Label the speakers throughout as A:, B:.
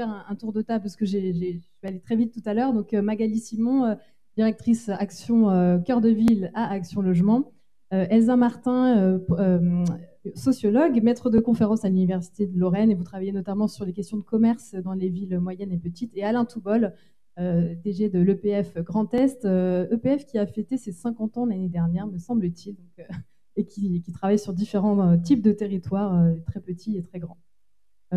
A: faire un tour de table parce que je vais aller très vite tout à l'heure. Donc, Magali Simon, directrice Action Cœur de Ville à Action Logement. Elsa Martin, sociologue, maître de conférence à l'Université de Lorraine, et vous travaillez notamment sur les questions de commerce dans les villes moyennes et petites. Et Alain Toubol, DG de l'EPF Grand Est, EPF qui a fêté ses 50 ans l'année dernière, me semble-t-il, et qui travaille sur différents types de territoires, très petits et très grands.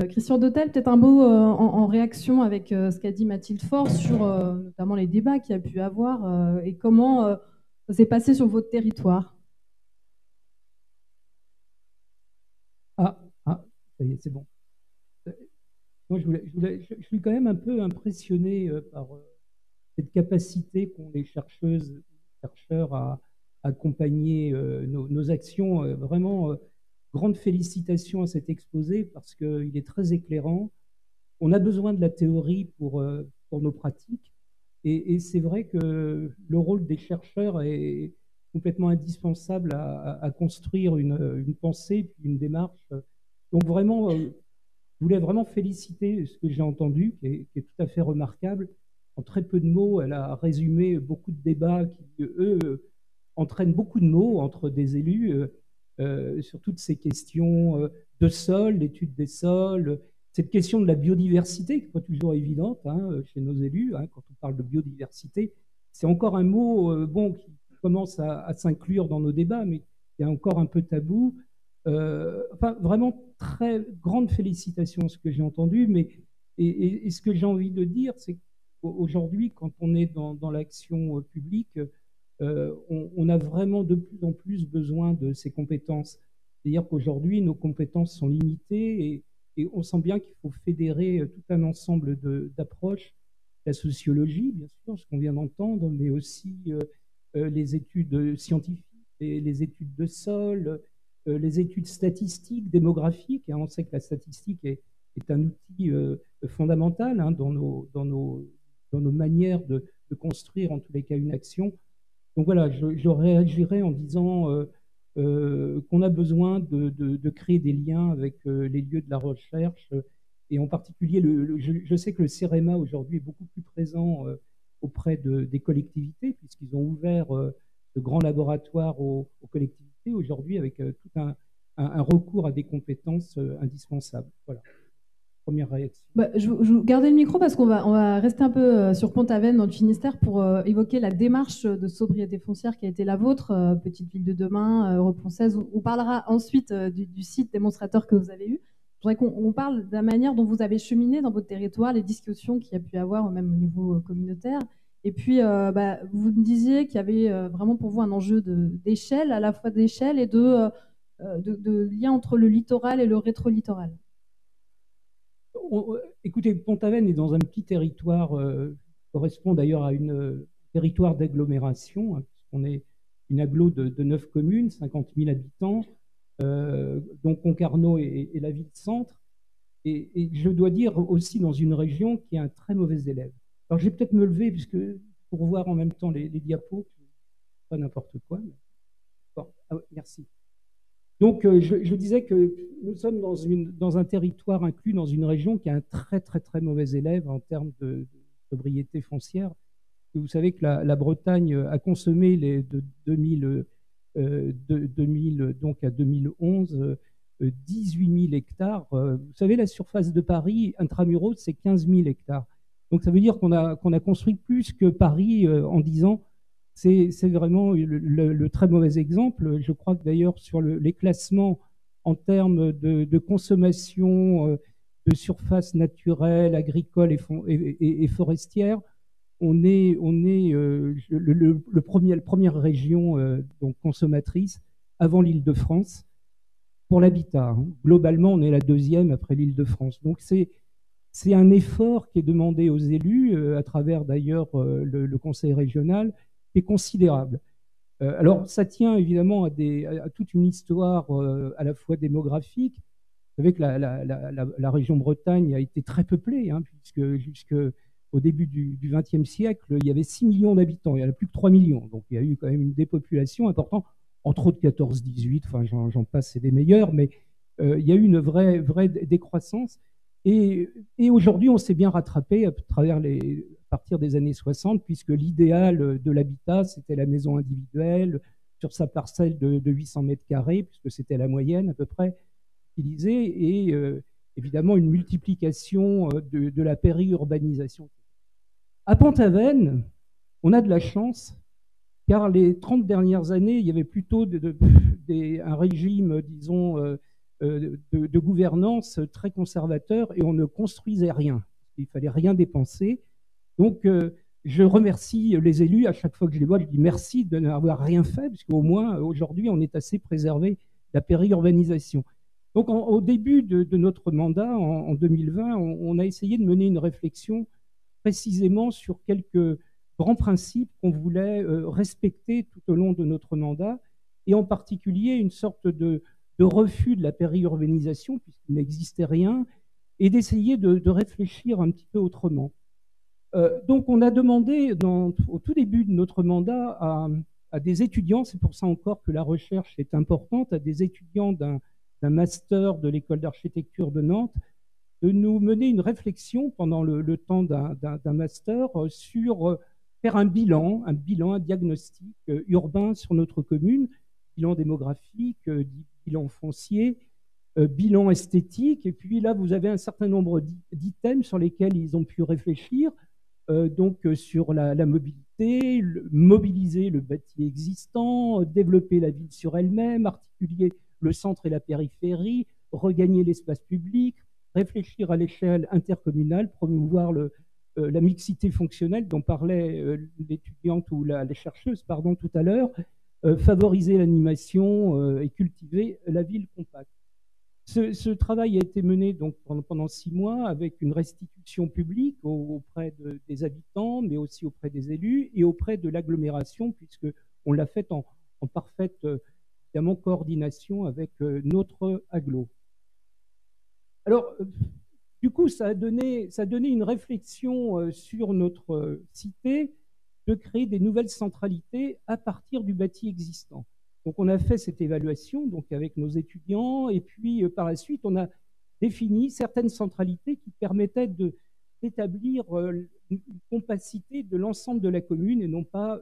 A: Christian Dautel, peut-être un mot en réaction avec ce qu'a dit Mathilde Faure sur notamment les débats qu'il y a pu avoir et comment ça s'est passé sur votre territoire.
B: Ça y est, c'est bon. Moi, je suis quand même un peu impressionné par cette capacité qu'ont les chercheuses et chercheurs à accompagner nos actions. Vraiment, grande félicitations à cet exposé parce qu'il est très éclairant. On a besoin de la théorie pour nos pratiques. Et c'est vrai que le rôle des chercheurs est complètement indispensable à construire une pensée, une démarche. Donc vraiment, je voulais vraiment féliciter ce que j'ai entendu, qui est tout à fait remarquable. En très peu de mots, elle a résumé beaucoup de débats qui, eux, entraînent beaucoup de mots entre des élus sur toutes ces questions de sol, l'étude des sols, cette question de la biodiversité, qui n'est pas toujours évidente chez nos élus. Quand on parle de biodiversité, c'est encore un mot qui commence à s'inclure dans nos débats, mais il y a encore un peu tabou. Enfin, vraiment, très grande félicitation à ce que j'ai entendu. Et ce que j'ai envie de dire, c'est qu'aujourd'hui, quand on est dans l'action publique, on a vraiment de plus en plus besoin de ces compétences. C'est-à-dire qu'aujourd'hui, nos compétences sont limitées et on sent bien qu'il faut fédérer tout un ensemble d'approches. La sociologie, bien sûr, ce qu'on vient d'entendre, mais aussi les études scientifiques, les études de sol, les études statistiques, démographiques. On sait que la statistique est un outil fondamental dans nos manières de construire, en tous les cas, une action. Donc voilà, je réagirais en disant qu'on a besoin de créer des liens avec les lieux de la recherche, et en particulier, je sais que le CEREMA aujourd'hui est beaucoup plus présent auprès des collectivités, puisqu'ils ont ouvert de grands laboratoires aux collectivités aujourd'hui avec tout un recours à des compétences indispensables. Voilà. Première réaction.
A: Je gardais le micro parce qu'on va rester un peu sur Pont-Aven dans le Finistère pour évoquer la démarche de sobriété foncière qui a été la vôtre, Petite Ville de Demain, Reponçaise. On parlera ensuite du site démonstrateur que vous avez eu. Je voudrais qu'on parle de la manière dont vous avez cheminé dans votre territoire, les discussions qu'il y a pu avoir même au niveau communautaire. Et puis, vous me disiez qu'il y avait vraiment pour vous un enjeu d'échelle, à la fois d'échelle et de lien entre le littoral et le rétro-littoral.
B: Écoutez, Pont-Aven est dans un petit territoire, correspond d'ailleurs à un territoire d'agglomération, puisqu'on est une agglo de 9 communes, 50 000 habitants, dont Concarneau est la ville-centre. Et je dois dire aussi dans une région qui est un très mauvais élève. Alors je vais peut-être me lever pour voir en même temps les diapos, pas n'importe quoi. Mais... Bon, merci. Donc, je disais que nous sommes dans un territoire inclus dans une région qui a un très, très, très mauvais élève en termes de sobriété foncière. Et vous savez que la Bretagne a consommé de 2000 donc à 2011 18 000 hectares. Vous savez, la surface de Paris intramuros, c'est 15 000 hectares. Donc, ça veut dire qu'on a construit plus que Paris en 10 ans. C'est vraiment le très mauvais exemple. Je crois que d'ailleurs sur les classements en termes de consommation de surface naturelle, agricole et forestière, on est la première région donc consommatrice avant l'Île-de-France pour l'habitat. Globalement, on est la deuxième après l'Île-de-France. Donc c'est un effort qui est demandé aux élus à travers d'ailleurs le conseil régional, est considérable. Alors, ça tient évidemment à toute une histoire à la fois démographique. Vous savez que la région Bretagne a été très peuplée, puisque jusqu'au début du XXe siècle, il y avait 6 millions d'habitants. Il n'y en a plus que 3 millions. Donc, il y a eu quand même une dépopulation importante, entre autres 14-18, enfin, j'en passe, c'est des meilleurs, mais il y a eu une vraie décroissance. Et aujourd'hui, on s'est bien rattrapé à partir des années 60, puisque l'idéal de l'habitat, c'était la maison individuelle sur sa parcelle de 800 mètres carrés, puisque c'était la moyenne à peu près utilisée, et évidemment une multiplication de la périurbanisation. À Pont-Aven, on a de la chance, car les 30 dernières années, il y avait plutôt un régime, disons, de gouvernance très conservateur, et on ne construisait rien. Il fallait rien dépenser. Donc, je remercie les élus. À chaque fois que je les vois, je dis merci de n'avoir rien fait, parce qu'au moins, aujourd'hui, on est assez préservé de la périurbanisation. Donc, au début de notre mandat, en 2020, on a essayé de mener une réflexion précisément sur quelques grands principes qu'on voulait respecter tout au long de notre mandat, et en particulier une sorte de refus de la périurbanisation, puisqu'il n'existait rien, et d'essayer de réfléchir un petit peu autrement. Donc on a demandé au tout début de notre mandat à des étudiants, c'est pour ça encore que la recherche est importante, à des étudiants d'un master de l'école d'architecture de Nantes, de nous mener une réflexion pendant le temps d'un master sur faire un bilan, un diagnostic urbain sur notre commune, bilan démographique, bilan foncier, bilan esthétique. Et puis là, vous avez un certain nombre d'items sur lesquels ils ont pu réfléchir, donc sur la mobilité, mobiliser le bâti existant, développer la ville sur elle-même, articuler le centre et la périphérie, regagner l'espace public, réfléchir à l'échelle intercommunale, promouvoir la mixité fonctionnelle dont parlait l'étudiante ou la chercheuse pardon, tout à l'heure, favoriser l'animation et cultiver la ville compacte. Ce travail a été mené donc pendant 6 mois avec une restitution publique auprès des habitants, mais aussi auprès des élus et auprès de l'agglomération, puisqu'on l'a fait en parfaite évidemment, coordination avec notre agglo. Alors, du coup, ça a donné une réflexion sur notre cité de créer des nouvelles centralités à partir du bâti existant. Donc, on a fait cette évaluation donc, avec nos étudiants, et puis par la suite, on a défini certaines centralités qui permettaient d'établir une compacité de l'ensemble de la commune et non pas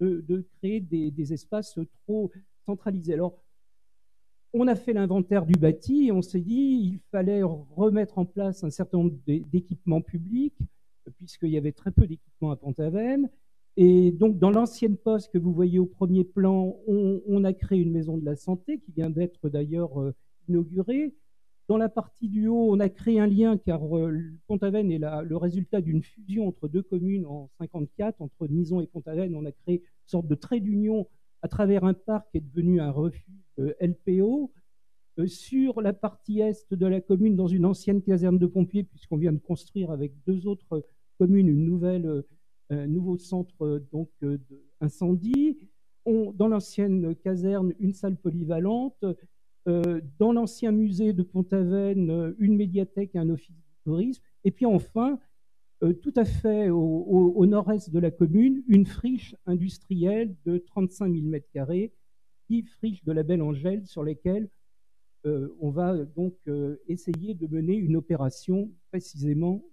B: de créer des espaces trop centralisés. Alors, on a fait l'inventaire du bâti et on s'est dit qu'il fallait remettre en place un certain nombre d'équipements publics, puisqu'il y avait très peu d'équipements à Pont-Aven. Et donc, dans l'ancienne poste que vous voyez au premier plan, on a créé une maison de la santé qui vient d'être d'ailleurs inaugurée. Dans la partie du haut, on a créé un lien car Pont-Aven est le résultat d'une fusion entre deux communes en 1954, entre Nizon et Pont-Aven. On a créé une sorte de trait d'union à travers un parc qui est devenu un refuge LPO. Sur la partie est de la commune, dans une ancienne caserne de pompiers, puisqu'on vient de construire avec 2 autres communes un nouveau centre d'incendie. Dans l'ancienne caserne, une salle polyvalente. Dans l'ancien musée de Pont-Aven, une médiathèque et un office de tourisme. Et puis enfin, tout à fait au nord-est de la commune, une friche industrielle de 35 000 m², qui friche de la Belle Angèle, sur lesquelles on va donc essayer de mener une opération précisément.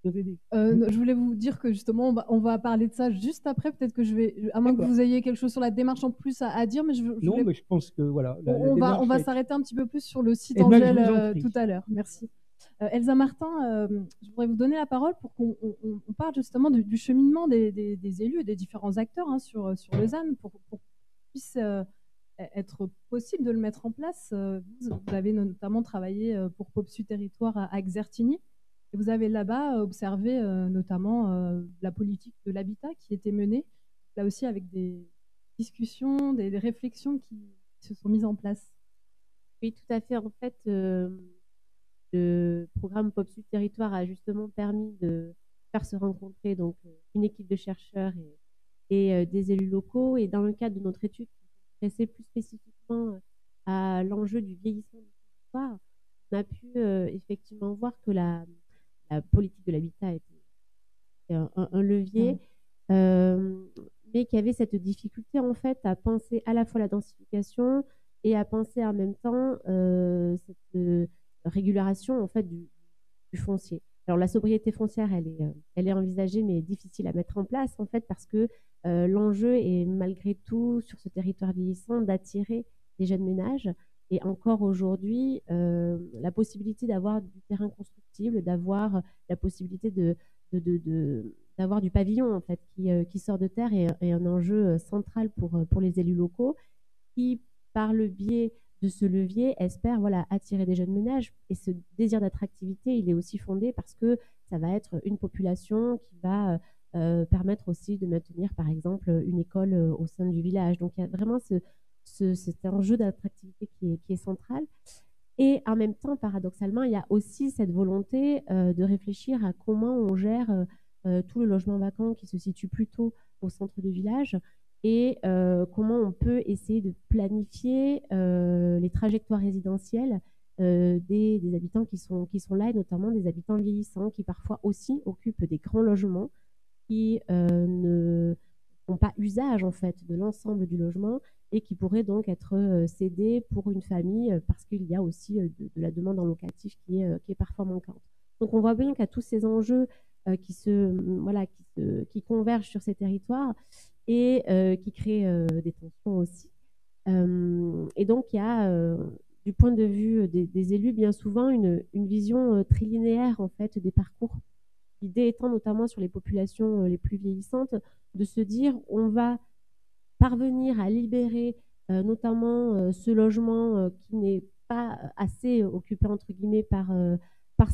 A: Je voulais vous dire que justement, on va parler de ça juste après. Peut-être que je vais, à moins que vous ayez quelque chose sur la démarche en plus à dire, mais
B: mais je pense que voilà.
A: On va s'arrêter un petit peu plus sur le site Angèle tout à l'heure. Merci. Elsa Martin, je voudrais vous donner la parole pour qu'on parle justement du cheminement des élus et des différents acteurs sur Lausanne pour qu'il puisse être possible de le mettre en place. Vous avez notamment travaillé pour POPSU Territoire à Exertigny. Et vous avez là-bas observé notamment la politique de l'habitat qui était menée, là aussi avec des discussions, des réflexions qui se sont mises en place.
C: Oui, tout à fait. En fait, le programme POPSU Territoire a justement permis de faire se rencontrer donc, une équipe de chercheurs et des élus locaux. Et dans le cadre de notre étude qui s'intéressait plus spécifiquement à l'enjeu du vieillissement du territoire, on a pu effectivement voir que la politique de l'habitat était un levier, mais qu'il y avait cette difficulté en fait à penser à la fois la densification et à penser en même temps régulation en fait du foncier. Alors la sobriété foncière, elle est envisagée, mais difficile à mettre en place en fait parce que l'enjeu est malgré tout sur ce territoire vieillissant d'attirer des jeunes ménages. Et encore aujourd'hui, la possibilité d'avoir du terrain constructible, d'avoir la possibilité d'avoir du pavillon en fait qui sort de terre est un enjeu central pour les élus locaux qui, par le biais de ce levier, espèrent voilà, attirer des jeunes ménages. Et ce désir d'attractivité, il est aussi fondé parce que ça va être une population qui va permettre aussi de maintenir, par exemple, une école au sein du village. Donc, il y a vraiment cet enjeu d'attractivité qui est central. Et en même temps, paradoxalement, il y a aussi cette volonté de réfléchir à comment on gère tout le logement vacant qui se situe plutôt au centre du village et comment on peut essayer de planifier les trajectoires résidentielles des habitants qui sont là, et notamment des habitants vieillissants qui parfois aussi occupent des grands logements qui ne font pas usage en fait de l'ensemble du logement et qui pourraient donc être cédés pour une famille parce qu'il y a aussi de la demande en locatif qui est parfois manquante. Donc on voit bien qu'il y a tous ces enjeux qui convergent sur ces territoires et qui créent des tensions aussi. Et donc il y a du point de vue des élus bien souvent une vision trilinéaire en fait des parcours. L'idée étant notamment sur les populations les plus vieillissantes de se dire on va parvenir à libérer notamment ce logement qui n'est pas assez occupé entre guillemets par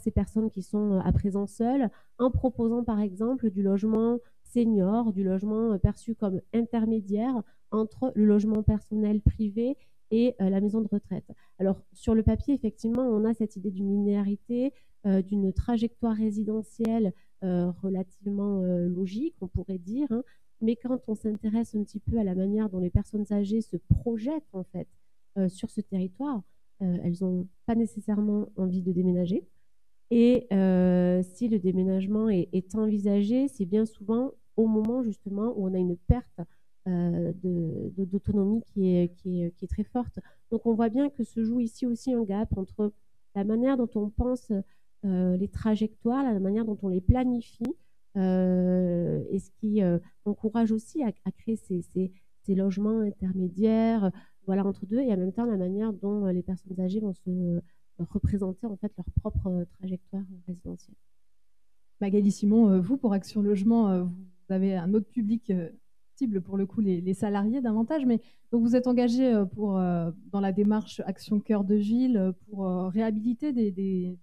C: ces personnes qui sont à présent seules, en proposant par exemple du logement senior, du logement perçu comme intermédiaire entre le logement personnel privé et la maison de retraite. Alors sur le papier, effectivement, on a cette idée d'une linéarité, d'une trajectoire résidentielle relativement logique, on pourrait dire, hein. Mais quand on s'intéresse un petit peu à la manière dont les personnes âgées se projettent en fait sur ce territoire, elles n'ont pas nécessairement envie de déménager. Et si le déménagement est envisagé, c'est bien souvent au moment justement où on a une perte d'autonomie qui est très forte. Donc on voit bien que se joue ici aussi un gap entre la manière dont on pense les trajectoires, la manière dont on les planifie, et ce qui encourage aussi à créer ces logements intermédiaires voilà, entre deux, et en même temps la manière dont les personnes âgées vont se représenter en fait leur propre trajectoire résidentielle.
A: Magali Simon, vous, pour Action Logement, vous avez un autre public cible, pour le coup, les salariés davantage, mais donc vous êtes engagé dans la démarche Action Cœur de Ville pour réhabiliter des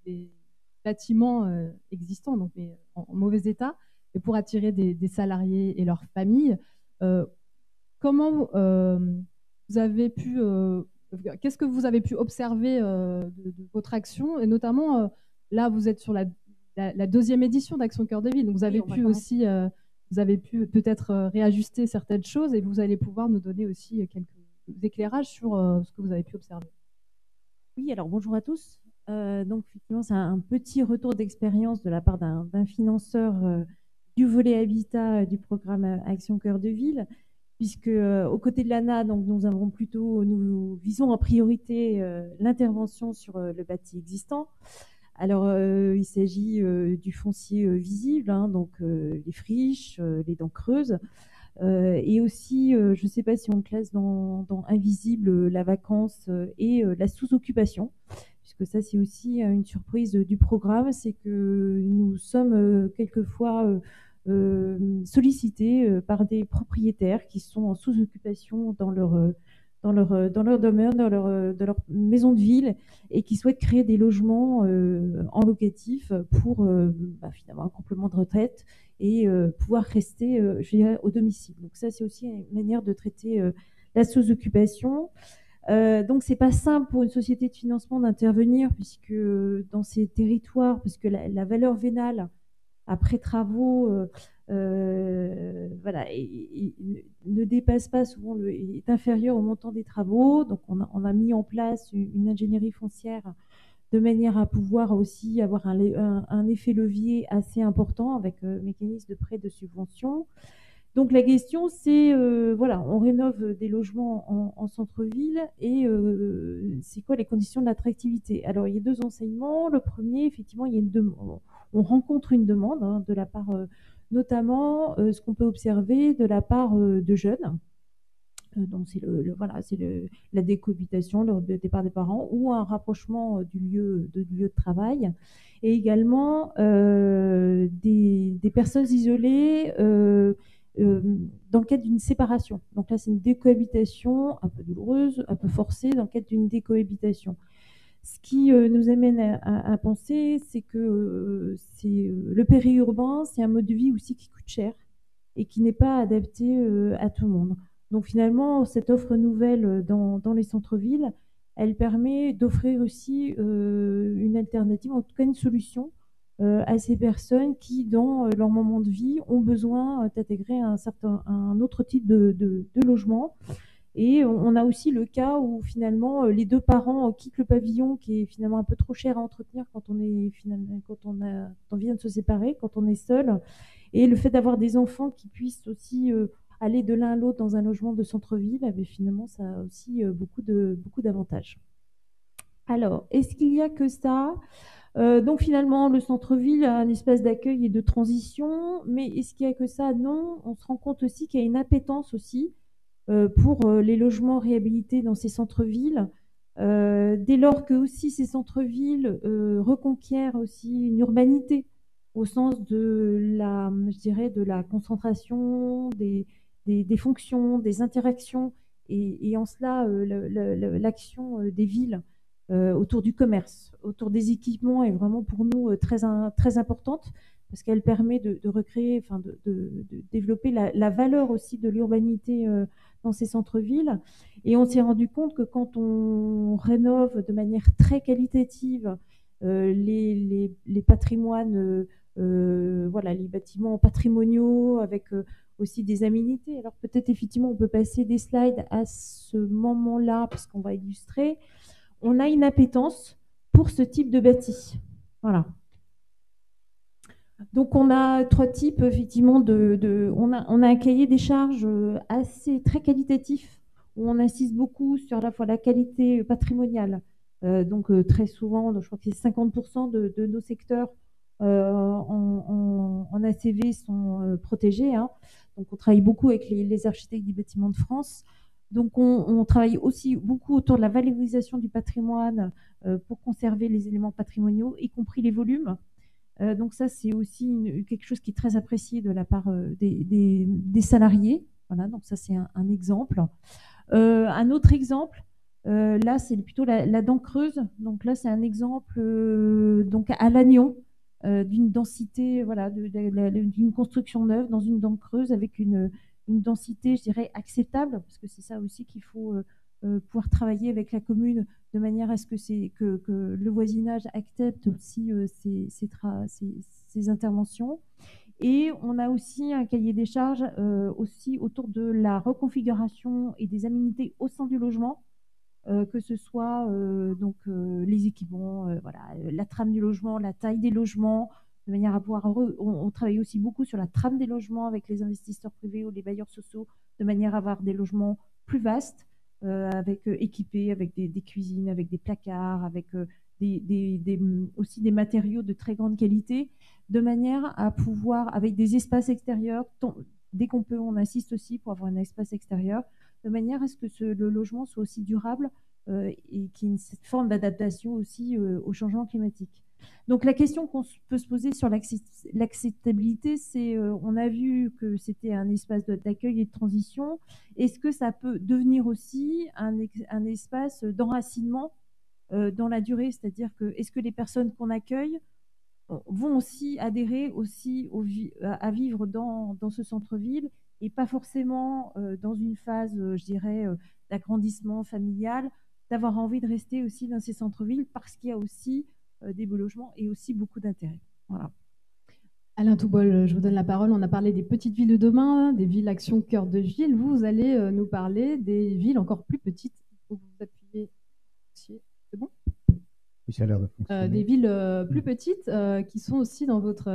A: bâtiments existants, donc mais en mauvais état, et pour attirer des salariés et leurs familles. Comment vous avez pu... Qu'est-ce que vous avez pu observer de votre action? Et notamment, là, vous êtes sur la deuxième édition d'Action Cœur de Ville. Donc, vous avez pu aussi, vous avez pu peut-être réajuster certaines choses et vous allez pouvoir nous donner aussi quelques éclairages sur ce que vous avez pu observer.
D: Oui, alors bonjour à tous. Donc, effectivement, c'est un petit retour d'expérience de la part d'un financeur du volet habitat du programme Action Cœur de Ville, puisque aux côtés de l'ANA, donc nous visons en priorité l'intervention sur le bâti existant. Alors, il s'agit du foncier visible, hein, donc les friches, les dents creuses, et aussi, je ne sais pas si on classe dans invisible la vacance et la sous-occupation, puisque ça, c'est aussi une surprise du programme, c'est que nous sommes quelquefois sollicités par des propriétaires qui sont en sous-occupation dans leur domaine, dans leur maison de ville, et qui souhaitent créer des logements en locatif pour finalement un complément de retraite et pouvoir rester je dirais, au domicile. Donc ça, c'est aussi une manière de traiter la sous-occupation. Donc c'est pas simple pour une société de financement d'intervenir, puisque dans ces territoires, parce que la valeur vénale après travaux voilà, ne dépasse pas souvent, est inférieur au montant des travaux. Donc on a mis en place une ingénierie foncière de manière à pouvoir aussi avoir un effet levier assez important avec mécanisme de prêt de subvention. Donc la question, c'est, voilà, on rénove des logements en centre-ville et c'est quoi les conditions de l'attractivité? Alors il y a deux enseignements. Le premier, effectivement, il y a on rencontre une demande hein, de la part, notamment, ce qu'on peut observer de la part de jeunes. Donc c'est voilà, c'est la décohabitation, le départ des parents ou un rapprochement du lieu de travail, et également des personnes isolées dans le cadre d'une séparation. Donc là, c'est une décohabitation un peu douloureuse, un peu forcée dans le cadre d'une décohabitation. Ce qui nous amène à penser, c'est que le périurbain, c'est un mode de vie aussi qui coûte cher et qui n'est pas adapté à tout le monde. Donc finalement, cette offre nouvelle dans les centres-villes, elle permet d'offrir aussi une alternative, en tout cas une solution à ces personnes qui, dans leur moment de vie, ont besoin d'intégrer un autre type de logement. Et on a aussi le cas où finalement les deux parents quittent le pavillon qui est finalement un peu trop cher à entretenir quand on est finalement quand on vient de se séparer, quand on est seul. Et le fait d'avoir des enfants qui puissent aussi aller de l'un à l'autre dans un logement de centre-ville, eh bien, finalement ça a aussi beaucoup d'avantages. Alors, est-ce qu'il y a que ça? Donc finalement, le centre-ville a un espace d'accueil et de transition, mais est-ce qu'il y a que ça? Non, on se rend compte aussi qu'il y a une appétence aussi pour les logements réhabilités dans ces centres-villes. Dès lors que aussi ces centres-villes reconquièrent aussi une urbanité au sens je dirais, de la concentration des fonctions, des interactions, et en cela l'action des villes autour du commerce, autour des équipements est vraiment pour nous très importante parce qu'elle permet de recréer, enfin de développer la valeur aussi de l'urbanité dans ces centres-villes. Et on s'est rendu compte que quand on rénove de manière très qualitative les patrimoines, voilà, les bâtiments patrimoniaux avec aussi des aménités. Alors peut-être effectivement on peut passer des slides à ce moment-là parce qu'on va illustrer. On a une appétence pour ce type de bâti. Voilà. Donc on a trois types effectivement on a un cahier des charges très qualitatif où on insiste beaucoup sur à la fois la qualité patrimoniale. Donc très souvent, je crois que c'est 50% de nos secteurs en ACV sont protégés. Hein. Donc on travaille beaucoup avec les architectes du bâtiment de France. Donc on travaille aussi beaucoup autour de la valorisation du patrimoine pour conserver les éléments patrimoniaux, y compris les volumes. Donc ça, c'est aussi quelque chose qui est très apprécié de la part des salariés. Voilà, donc ça, c'est un exemple. Un autre exemple, là, c'est plutôt la dent creuse. Donc là, c'est un exemple donc à Lannion d'une densité, voilà, d'une construction neuve dans une dent creuse avec une densité, je dirais, acceptable, parce que c'est ça aussi qu'il faut pouvoir travailler avec la commune de manière à ce que le voisinage accepte aussi ces interventions. Et on a aussi un cahier des charges aussi autour de la reconfiguration et des aménités au sein du logement, que ce soit les équipements, voilà, la trame du logement, la taille des logements, de manière à pouvoir... On travaille aussi beaucoup sur la trame des logements avec les investisseurs privés ou les bailleurs sociaux, de manière à avoir des logements plus vastes, équipés avec des cuisines, avec des placards, avec aussi des matériaux de très grande qualité, de manière à pouvoir, avec des espaces extérieurs, dès qu'on peut, on insiste aussi pour avoir un espace extérieur, de manière à ce que le logement soit aussi durable et qu'il y ait cette forme d'adaptation aussi au changement climatique. Donc la question qu'on peut se poser sur l'acceptabilité, c'est on a vu que c'était un espace d'accueil et de transition. Est-ce que ça peut devenir aussi un espace d'enracinement dans la durée? C'est-à-dire que est-ce que les personnes qu'on accueille vont aussi adhérer aussi à vivre dans ce centre-ville et pas forcément dans une phase, je dirais, d'agrandissement familial, d'avoir envie de rester aussi dans ces centres-villes parce qu'il y a aussi des beaux logements et aussi beaucoup d'intérêt. Voilà.
A: Alain Toubol, je vous donne la parole. On a parlé des petites villes de demain, des villes action cœur de ville. Vous allez nous parler des villes encore plus petites. Il faut que vous appuyiez. C'est bon ?
E: Oui, ça a l'air de fonctionner.
A: Des villes plus petites qui sont aussi dans votre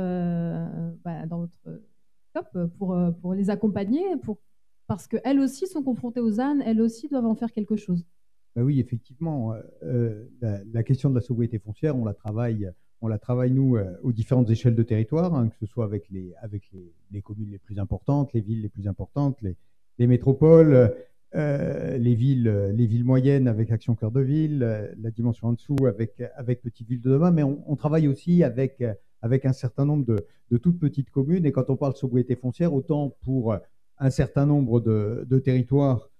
A: pour les accompagner, parce qu'elles aussi sont confrontées aux ânes, elles aussi doivent en faire quelque chose.
E: Ben oui, effectivement, la question de la sobriété foncière, on la travaille nous aux différentes échelles de territoire, hein, que ce soit avec les communes les plus importantes, les villes les plus importantes, les métropoles, les villes moyennes avec Action Cœur de Ville, la dimension en dessous avec Petite Ville de demain, mais on travaille aussi avec un certain nombre de toutes petites communes. Et quand on parle de sobriété foncière, autant pour un certain nombre de territoires,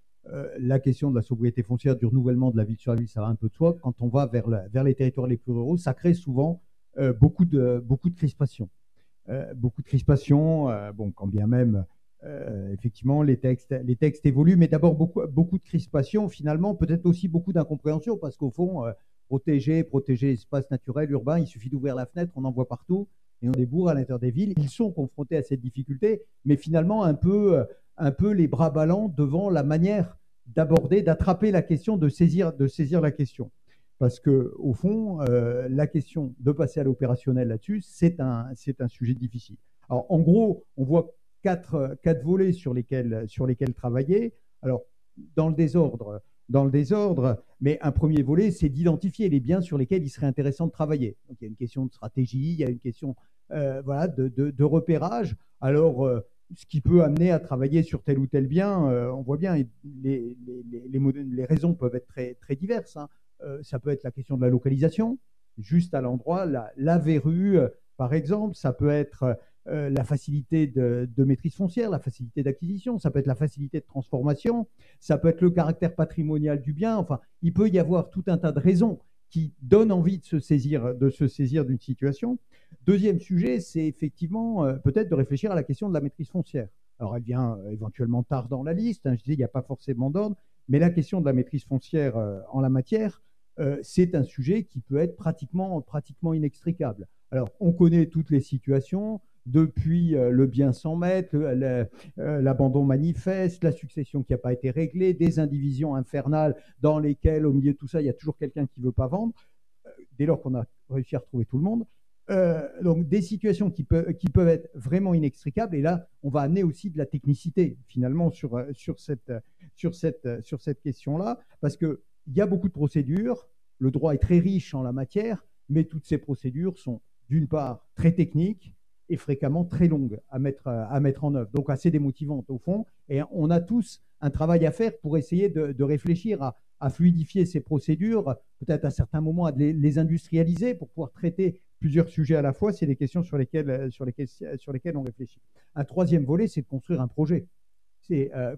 E: la question de la sobriété foncière, du renouvellement de la ville sur la ville, ça va un peu de soi. Quand on va vers les territoires les plus ruraux, ça crée souvent beaucoup de crispations. Beaucoup de crispations, bon, quand bien même, effectivement, les textes évoluent, mais d'abord beaucoup de crispations, finalement, peut-être aussi beaucoup d'incompréhension, parce qu'au fond, protéger l'espace naturel, urbain, il suffit d'ouvrir la fenêtre, on en voit partout, et on débourre à l'intérieur des villes. Ils sont confrontés à cette difficulté, mais finalement un peu les bras ballants devant la manière d'aborder, d'attraper la question, de saisir la question. Parce que au fond, la question de passer à l'opérationnel là-dessus, c'est un sujet difficile. Alors, en gros, on voit quatre volets sur lesquels travailler. Alors, dans le désordre, mais un premier volet, c'est d'identifier les biens sur lesquels il serait intéressant de travailler. Donc, il y a une question de stratégie, il y a une question de repérage. Alors, ce qui peut amener à travailler sur tel ou tel bien, on voit bien, les raisons peuvent être très, très diverses, hein. Ça peut être la question de la localisation, juste à l'endroit, la verrue, par exemple. Ça peut être la facilité de maîtrise foncière, la facilité d'acquisition. Ça peut être la facilité de transformation. Ça peut être le caractère patrimonial du bien. Enfin, il peut y avoir tout un tas de raisons qui donnent envie de se saisir d'une situation. Deuxième sujet, c'est effectivement peut-être de réfléchir à la question de la maîtrise foncière. Alors, elle vient éventuellement tard dans la liste, hein. Je disais, il n'y a pas forcément d'ordre, mais la question de la maîtrise foncière en la matière, c'est un sujet qui peut être pratiquement inextricable. Alors, on connaît toutes les situations, depuis le bien sans maître, l'abandon manifeste, la succession qui n'a pas été réglée, des indivisions infernales dans lesquelles, au milieu de tout ça, il y a toujours quelqu'un qui ne veut pas vendre, dès lors qu'on a réussi à retrouver tout le monde. Donc, des situations qui peuvent être vraiment inextricables. Et là, on va amener aussi de la technicité, finalement, sur cette question-là, parce que il y a beaucoup de procédures, le droit est très riche en la matière, mais toutes ces procédures sont d'une part très techniques et fréquemment très longues à mettre en œuvre, donc assez démotivantes au fond. Et on a tous un travail à faire pour essayer de réfléchir à fluidifier ces procédures, peut-être à certains moments à les industrialiser pour pouvoir traiter plusieurs sujets à la fois. C'est des questions sur lesquelles on réfléchit. Un troisième volet, c'est de construire un projet.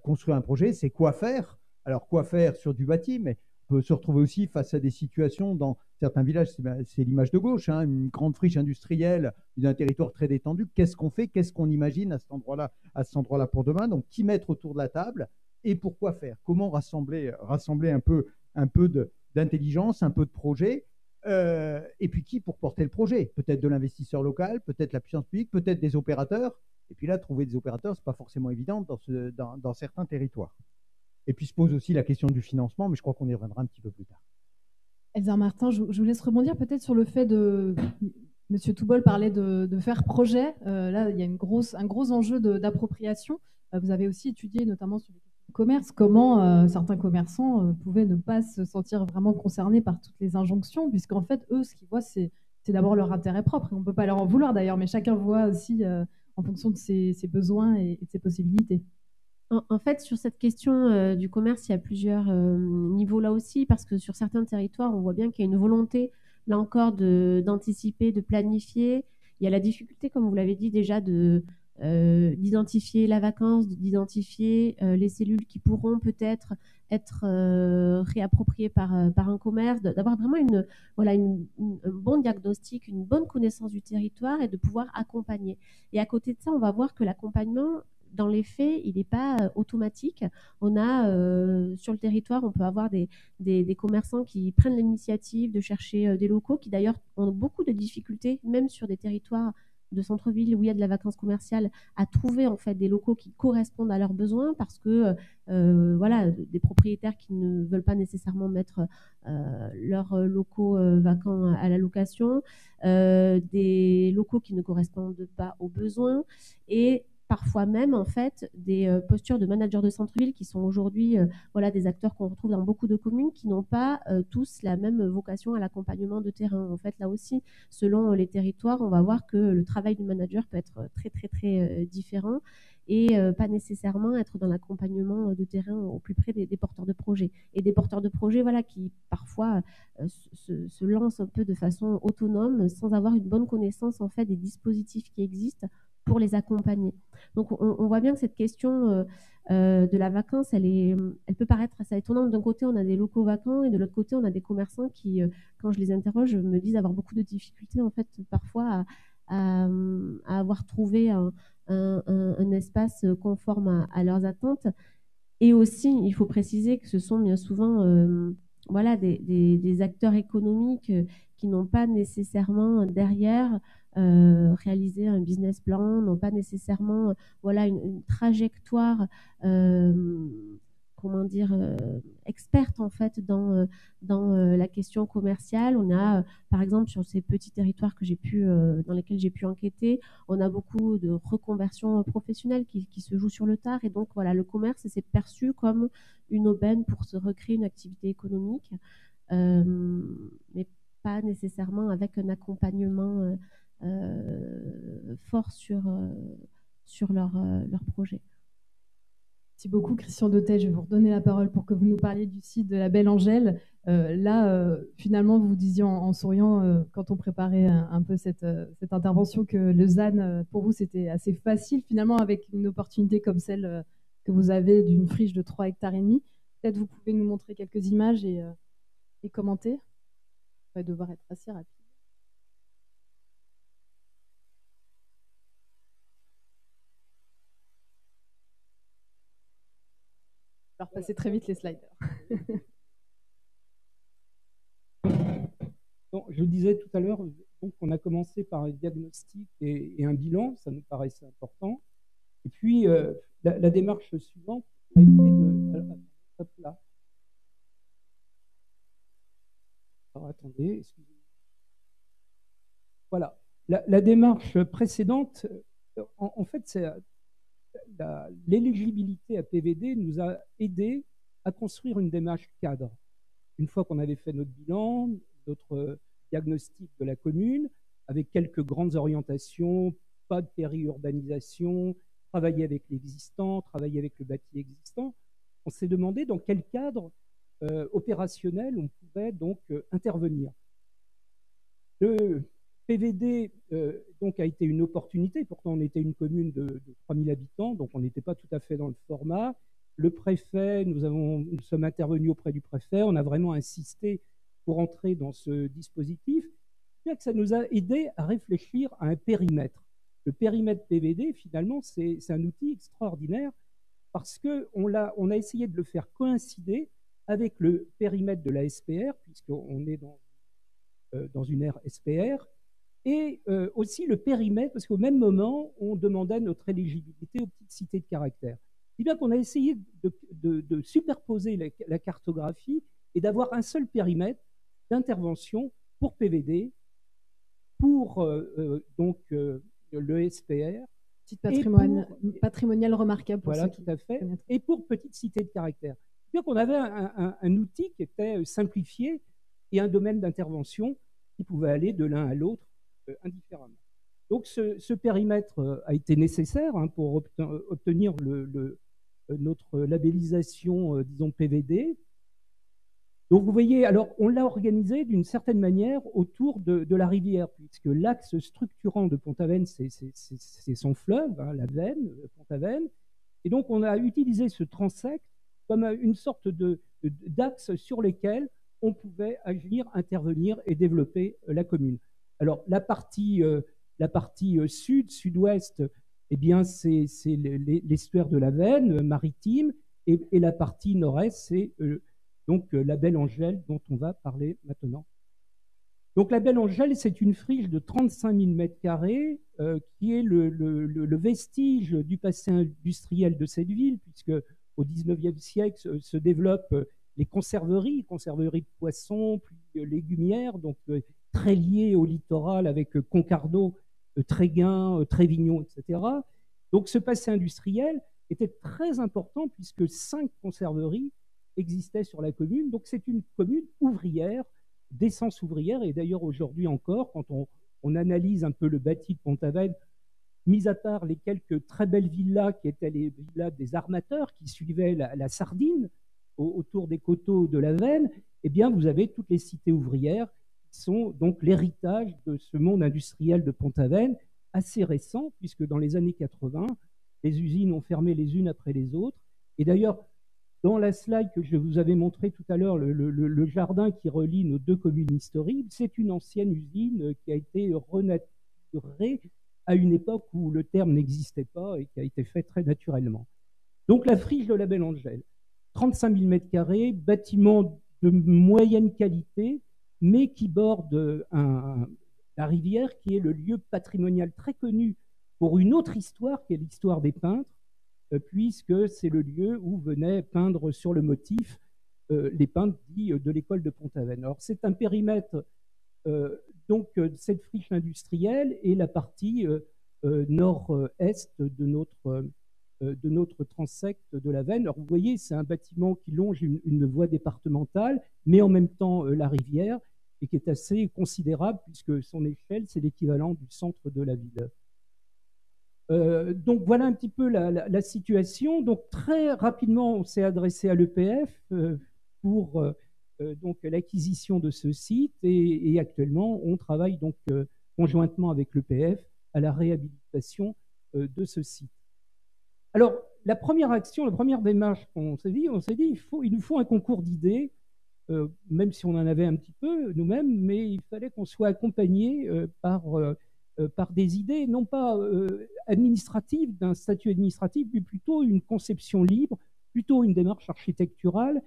E: Construire un projet, c'est quoi faire. Alors, quoi faire sur du bâti, mais on peut se retrouver aussi face à des situations dans certains villages, c'est l'image de gauche, hein, une grande friche industrielle d'un territoire très détendu. Qu'est-ce qu'on fait? Qu'est-ce qu'on imagine à cet endroit-là pour demain? Donc, qui mettre autour de la table et pourquoi faire? Comment rassembler un peu d'intelligence, un peu de projet, et puis qui pour porter le projet? Peut-être de l'investisseur local, peut-être la puissance publique, peut-être des opérateurs. Et puis là, trouver des opérateurs, ce n'est pas forcément évident dans certains territoires. Et puis se pose aussi la question du financement, mais je crois qu'on y reviendra un petit peu plus tard.
A: Elsa Martin, je vous laisse rebondir peut-être sur le fait de... Monsieur Toubol parlait de faire projet. Là, il y a un gros enjeu d'appropriation. Vous avez aussi étudié, notamment sur les questions de commerce, comment certains commerçants pouvaient ne pas se sentir vraiment concernés par toutes les injonctions, puisqu'en fait, eux, ce qu'ils voient, c'est d'abord leur intérêt propre. Et on ne peut pas leur en vouloir d'ailleurs, mais chacun voit aussi en fonction de ses besoins et de ses possibilités.
C: En fait, sur cette question du commerce, il y a plusieurs niveaux là aussi, parce que sur certains territoires, on voit bien qu'il y a une volonté, là encore, d'anticiper, de planifier. Il y a la difficulté, comme vous l'avez dit déjà, d'identifier la vacance, d'identifier les cellules qui pourront peut-être être réappropriées par un commerce, d'avoir vraiment un bon diagnostic, une bonne connaissance du territoire et de pouvoir accompagner. Et à côté de ça, on va voir que l'accompagnement, dans les faits, il n'est pas automatique. On a sur le territoire, on peut avoir des commerçants qui prennent l'initiative de chercher des locaux, qui d'ailleurs ont beaucoup de difficultés, même sur des territoires de centre-ville où il y a de la vacance commerciale, à trouver en fait des locaux qui correspondent à leurs besoins, parce que des propriétaires qui ne veulent pas nécessairement mettre leurs locaux vacants à la location, des locaux qui ne correspondent pas aux besoins, et parfois même en fait des postures de managers de centre-ville qui sont aujourd'hui voilà, des acteurs qu'on retrouve dans beaucoup de communes qui n'ont pas tous la même vocation à l'accompagnement de terrain. En fait, là aussi, selon les territoires, on va voir que le travail du manager peut être très différent et pas nécessairement être dans l'accompagnement de terrain au plus près des porteurs de projets. Et des porteurs de projets voilà, qui parfois se lancent un peu de façon autonome sans avoir une bonne connaissance en fait, des dispositifs qui existent pour les accompagner. Donc on voit bien que cette question de la vacance, elle peut paraître assez étonnante. D'un côté, on a des locaux vacants et de l'autre côté, on a des commerçants qui, quand je les interroge, me disent avoir beaucoup de difficultés en fait, parfois à avoir trouvé un espace conforme à leurs attentes. Et aussi, il faut préciser que ce sont bien souvent voilà, des acteurs économiques qui n'ont pas nécessairement derrière réalisé un business plan, n'ont pas nécessairement voilà, une trajectoire comment dire, experte en fait dans la question commerciale. On a, par exemple, sur ces petits territoires que dans lesquels j'ai pu enquêter, on a beaucoup de reconversions professionnelles qui se jouent sur le tard. Et donc, voilà, le commerce s'est perçu comme une aubaine pour se recréer une activité économique, mais pas nécessairement avec un accompagnement fort sur leur projet.
A: Merci beaucoup, Christian Dautet. Je vais vous redonner la parole pour que vous nous parliez du site de la Belle Angèle. Finalement, vous disiez en souriant, quand on préparait un peu cette intervention, que le ZAN, pour vous, c'était assez facile, finalement, avec une opportunité comme celle que vous avez d'une friche de 3,5 hectares. Peut-être vous pouvez nous montrer quelques images et commenter. On va devoir être assez rapide. Alors, passez très vite les sliders.
B: Donc, je le disais tout à l'heure, on a commencé par un diagnostic et un bilan, ça nous paraissait important. Et puis, la démarche suivante a été de... Hop là. Alors, attendez, excusez-moi. Voilà. La démarche précédente, en fait, c'est... L'éligibilité à PVD nous a aidé à construire une démarche cadre. Une fois qu'on avait fait notre bilan, notre diagnostic de la commune, avec quelques grandes orientations, pas de périurbanisation, travailler avec l'existant, travailler avec le bâti existant, on s'est demandé dans quel cadre opérationnel on pouvait donc intervenir. Le PVD donc a été une opportunité, pourtant on était une commune de 3000 habitants, donc on n'était pas tout à fait dans le format. Le préfet, nous sommes intervenus auprès du préfet, on a vraiment insisté pour entrer dans ce dispositif, bien que ça nous a aidé à réfléchir à un périmètre. Le périmètre PVD, finalement, c'est un outil extraordinaire parce qu'on a essayé de le faire coïncider avec le périmètre de la SPR, puisqu'on est dans une ère SPR, et aussi le périmètre, parce qu'au même moment, on demandait notre éligibilité aux petites cités de caractère. Si bien qu'on a essayé de superposer la cartographie et d'avoir un seul périmètre d'intervention pour PVD, pour donc le SPR.
A: Site patrimonial remarquable. Pour
B: voilà, tout à fait. Et pour petite cité de caractère. Si bien qu'on avait un outil qui était simplifié et un domaine d'intervention qui pouvait aller de l'un à l'autre indifféremment. Donc ce périmètre a été nécessaire pour obtenir notre labellisation, disons, PVD. Donc vous voyez, alors on l'a organisé d'une certaine manière autour de la rivière, puisque l'axe structurant de Pont-Aven, c'est son fleuve, hein, la Veine, Pont-Aven. Et donc on a utilisé ce transect comme une sorte d'axe sur lesquels on pouvait agir, intervenir et développer la commune. Alors, la partie sud-ouest, eh bien, c'est l'estuaire de la Veine maritime, et la partie nord-est, c'est donc la Belle Angèle dont on va parler maintenant. Donc, la Belle Angèle, c'est une friche de 35 000 m² qui est le vestige du passé industriel de cette ville, puisque au XIXe siècle se développent les conserveries de poissons, puis légumières, donc très liées au littoral avec Concarneau, Tréguin, Trévignon, etc. Donc ce passé industriel était très important puisque 5 conserveries existaient sur la commune. Donc c'est une commune ouvrière, d'essence ouvrière. Et d'ailleurs aujourd'hui encore, quand on analyse un peu le bâti de Pont-Aven, mis à part les quelques très belles villas qui étaient les villas des armateurs qui suivaient la Sardine autour des coteaux de la Veine, eh bien vous avez toutes les cités ouvrières qui sont donc l'héritage de ce monde industriel de Pont-Aven, assez récent, puisque dans les années 80, les usines ont fermé les unes après les autres. Et d'ailleurs, dans la slide que je vous avais montré tout à l'heure, le jardin qui relie nos 2 communes historiques, c'est une ancienne usine qui a été renaturée à une époque où le terme n'existait pas et qui a été fait très naturellement. Donc la friche de la Belle Angèle, 35 000 m², bâtiment de moyenne qualité, mais qui borde la rivière, qui est le lieu patrimonial très connu pour une autre histoire, qui est l'histoire des peintres, puisque c'est le lieu où venaient peindre sur le motif les peintres dits de l'école de Pont-Aven. Alors c'est un périmètre donc cette friche industrielle est la partie nord-est de notre transsecte de la Veine. Alors vous voyez, c'est un bâtiment qui longe une voie départementale, mais en même temps la rivière, et qui est assez considérable puisque son échelle, c'est l'équivalent du centre de la ville. Donc voilà un petit peu la situation. Donc très rapidement, on s'est adressé à l'EPF pour donc l'acquisition de ce site et actuellement on travaille donc conjointement avec l'EPF à la réhabilitation de ce site. Alors la première action, la première démarche qu'on s'est dit, il nous faut un concours d'idées, même si on en avait un petit peu nous-mêmes, mais il fallait qu'on soit accompagné par des idées, non pas administratives, d'un statut administratif, mais plutôt une conception libre, plutôt une démarche architecturale.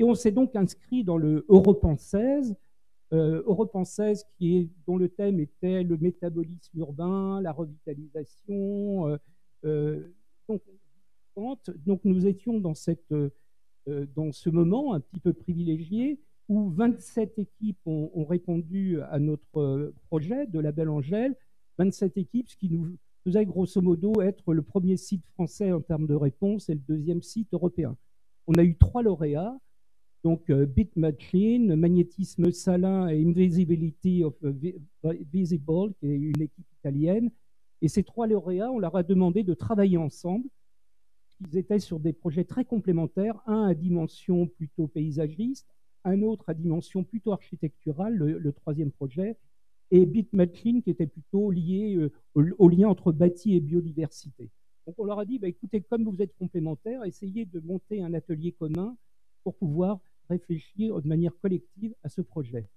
B: Et on s'est donc inscrit dans le Europan 16, dont le thème était le métabolisme urbain, la revitalisation. Donc nous étions dans ce moment un petit peu privilégié où 27 équipes ont répondu à notre projet de la Belle Angèle, 27 équipes, ce qui nous faisait grosso modo être le premier site français en termes de réponse et le deuxième site européen. On a eu 3 lauréats, donc Bitmachine, Magnétisme salin et Invisibility of Visible, qui est une équipe italienne. Et ces 3 lauréats, on leur a demandé de travailler ensemble. Ils étaient sur des projets très complémentaires, un à dimension plutôt paysagiste, un autre à dimension plutôt architecturale, le 3e projet, et Bitmachine qui était plutôt lié au lien entre bâti et biodiversité. Donc on leur a dit, écoutez, comme vous êtes complémentaires, essayez de monter un atelier commun pour pouvoir réfléchir de manière collective à ce projet.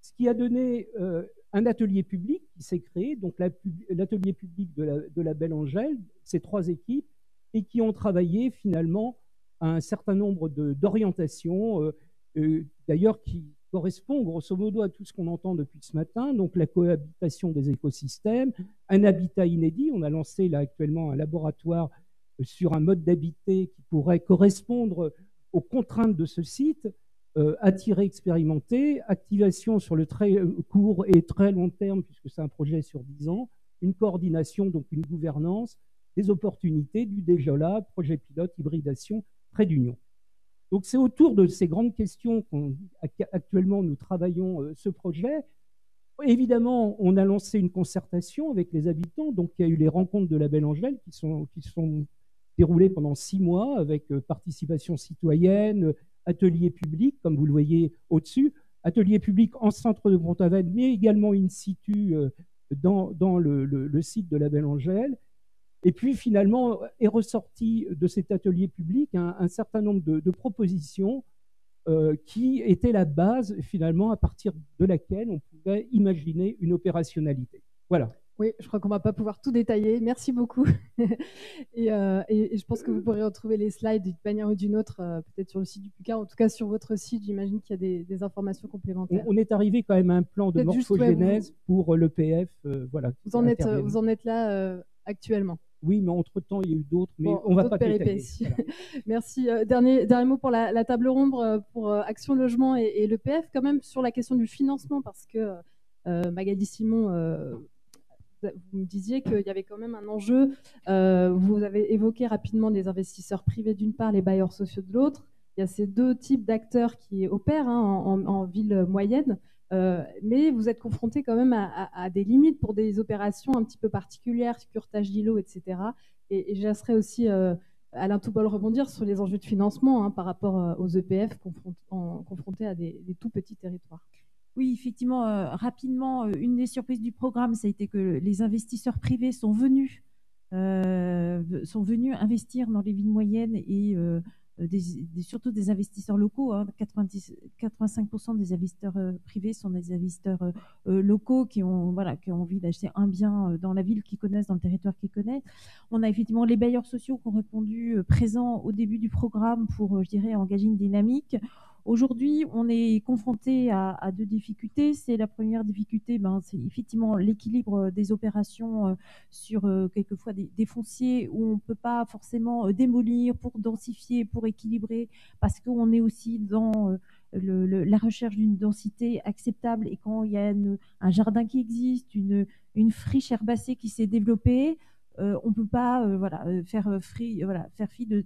B: Ce qui a donné un atelier public qui s'est créé, donc l'atelier public de la Belle Angèle, ces 3 équipes, et qui ont travaillé finalement à un certain nombre d'orientations, d'ailleurs qui correspond grosso modo à tout ce qu'on entend depuis ce matin, donc la cohabitation des écosystèmes, un habitat inédit. On a lancé là actuellement un laboratoire sur un mode d'habiter qui pourrait correspondre aux contraintes de ce site, attirer, expérimenter, activation sur le très court et très long terme, puisque c'est un projet sur 10 ans, une coordination, donc une gouvernance, des opportunités, du déjà là, projet pilote, hybridation, trait d'union. Donc c'est autour de ces grandes questions qu'actuellement nous travaillons ce projet. Évidemment, on a lancé une concertation avec les habitants, donc il y a eu les rencontres de la Belle Angèle qui sont déroulées pendant 6 mois avec participation citoyenne, ateliers publics, comme vous le voyez au-dessus, ateliers publics en centre de Pont-Aven, mais également in situ dans le site de la Belle Angèle. Et puis finalement est ressorti de cet atelier public un certain nombre de propositions qui étaient la base finalement à partir de laquelle on pouvait imaginer une opérationnalité. Voilà.
A: Oui, je crois qu'on ne va pas pouvoir tout détailler. Merci beaucoup. et je pense que vous pourrez retrouver les slides d'une manière ou d'une autre, peut-être sur le site du PUCA, en tout cas sur votre site, j'imagine qu'il y a des informations complémentaires.
B: On est arrivé quand même à un plan de morphogénèse pour l'EPF. Voilà,
A: vous en êtes là actuellement.
B: Oui, mais entre-temps, il y a eu d'autres, mais on ne va pas détailler. Voilà.
A: Merci. Dernier mot pour la table ronde pour Action Logement et l'EPF, quand même sur la question du financement, parce que Magali Simon vous me disiez qu'il y avait quand même un enjeu. Vous avez évoqué rapidement des investisseurs privés d'une part, les bailleurs sociaux de l'autre. Il y a ces deux types d'acteurs qui opèrent en ville moyenne, mais vous êtes confronté quand même à des limites pour des opérations un petit peu particulières, curtage d'îlots, etc. Et je laisserai aussi Alain Toubol rebondir sur les enjeux de financement par rapport aux EPF confrontés à des tout petits territoires.
D: Oui, effectivement, rapidement, une des surprises du programme, ça a été que les investisseurs privés sont venus investir dans les villes moyennes et surtout des investisseurs locaux. 85% des investisseurs privés sont des investisseurs locaux qui ont envie d'acheter un bien dans la ville qu'ils connaissent, dans le territoire qu'ils connaissent. On a effectivement les bailleurs sociaux qui ont répondu présents au début du programme pour, je dirais, engager une dynamique. Aujourd'hui, on est confronté à deux difficultés. C'est la première difficulté, c'est effectivement l'équilibre des opérations sur quelquefois des fonciers où on ne peut pas forcément démolir pour densifier, pour équilibrer, parce qu'on est aussi dans la recherche d'une densité acceptable. Et quand il y a un jardin qui existe, une friche herbacée qui s'est développée, on ne peut pas faire fi de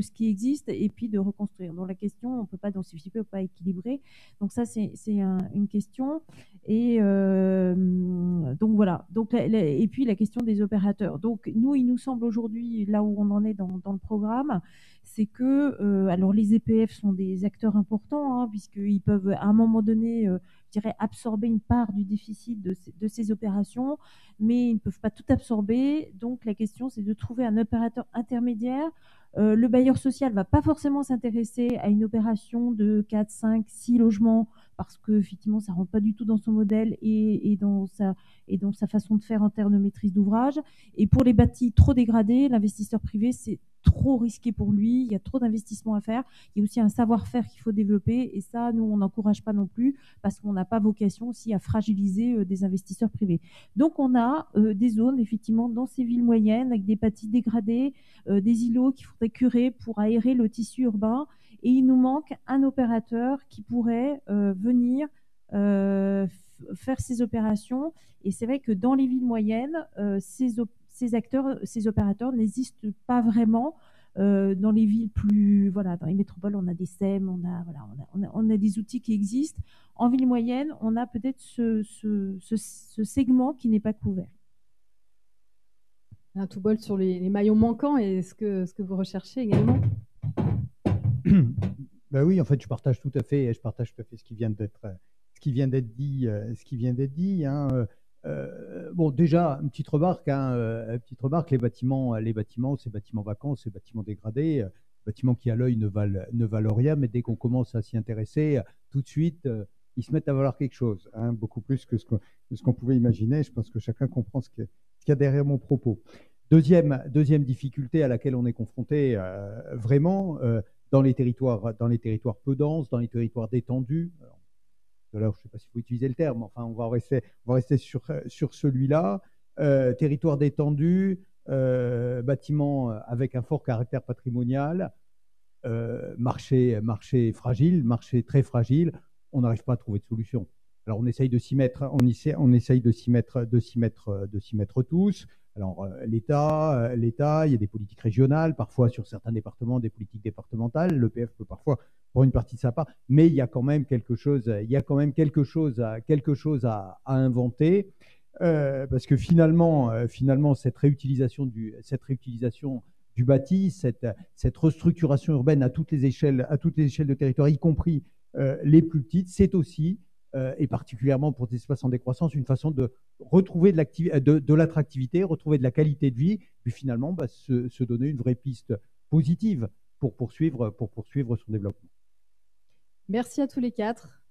D: ce qui existe et puis de reconstruire. Donc la question, on ne peut pas densifier, on ne peut pas équilibrer. Donc ça, c'est une question. Et donc voilà. Et puis la question des opérateurs. Donc nous, il nous semble aujourd'hui, là où on en est dans le programme, c'est que alors les EPF sont des acteurs importants, puisqu'ils peuvent à un moment donné je dirais, absorber une part du déficit de ces opérations, mais ils ne peuvent pas tout absorber. Donc, la question, c'est de trouver un opérateur intermédiaire. Le bailleur social ne va pas forcément s'intéresser à une opération de 4, 5, 6 logements parce qu'effectivement, ça ne rentre pas du tout dans son modèle et dans sa façon de faire en termes de maîtrise d'ouvrage. Et pour les bâtis trop dégradés, l'investisseur privé, c'est trop risqué pour lui, il y a trop d'investissements à faire, il y a aussi un savoir-faire qu'il faut développer et ça, nous, on n'encourage pas non plus parce qu'on n'a pas vocation aussi à fragiliser des investisseurs privés. Donc, on a des zones, effectivement, dans ces villes moyennes avec des bâtis dégradés, des îlots qu'il faudrait curer pour aérer le tissu urbain et il nous manque un opérateur qui pourrait venir faire ces opérations et c'est vrai que dans les villes moyennes, ces opérateurs n'existent pas vraiment. Dans les villes dans les métropoles, on a des SEM, on a des outils qui existent. En ville moyenne, on a peut-être ce segment qui n'est pas couvert.
A: Un tout bol sur les maillons manquants et ce que vous recherchez également.
E: Ben oui, en fait, je partage tout à fait ce qui vient d'être dit. Bon, déjà, une petite remarque, les bâtiments, ces bâtiments vacants, ces bâtiments dégradés, bâtiments qui à l'œil ne valent rien, mais dès qu'on commence à s'y intéresser, tout de suite, ils se mettent à valoir quelque chose, beaucoup plus que ce qu'on pouvait imaginer. Je pense que chacun comprend ce qu'il y a derrière mon propos. Deuxième difficulté à laquelle on est confronté vraiment dans les territoires peu denses, dans les territoires détendus. Alors, je ne sais pas s'il faut utiliser le terme, enfin, on va rester sur celui-là. Territoire détendu, bâtiment avec un fort caractère patrimonial, marché fragile, marché très fragile, on n'arrive pas à trouver de solution. Alors, on essaye de s'y mettre, tous. Alors, l'État, il y a des politiques régionales, parfois sur certains départements, des politiques départementales. L'EPF peut parfois pour une partie de sa part, mais il y a quand même quelque chose à inventer, parce que finalement, cette réutilisation du bâti, cette restructuration urbaine à toutes les échelles de territoire, y compris les plus petites, c'est aussi et particulièrement pour des espaces en décroissance, une façon de retrouver de l'attractivité, retrouver de la qualité de vie, puis finalement se donner une vraie piste positive pour poursuivre son développement.
A: Merci à tous les quatre.